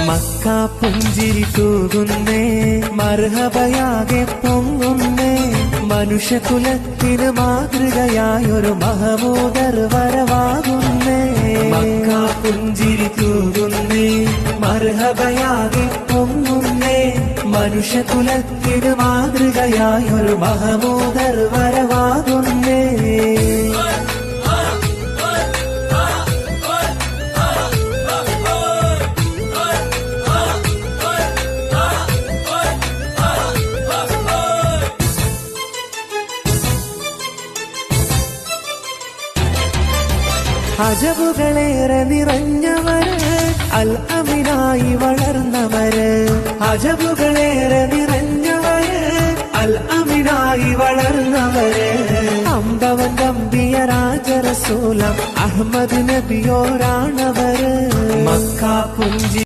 Mecca പുഞ്ചിരി തൂകുന്നേ, മർഹബയാകെ പൊങ്ങുന്നേ, മനുഷ്യകുലത്തിന് മാതൃകയായൊരു മഹമൂദർ വരവാകുന്നേ. Mecca പുഞ്ചിരി തൂകുന്നേ, മർഹബയാകെ പൊങ്ങുന്നേ, മനുഷ്യകുലത്തിന് മാതൃകയായൊരു മഹമൂദർ വരവാകുന്നേ. അജബുകളേറെ നിറഞ്ഞവര്, അൽ അമിനായി വളർന്നവര്. അജബുകളേറെ നിറഞ്ഞവര്, അൽ അമിനായി വളർന്നവര്. അമ്പവൻ ഗംഭീയ രാജറസൂലം Ahmed നബിയോരാണവര്. Mecca പുഞ്ചി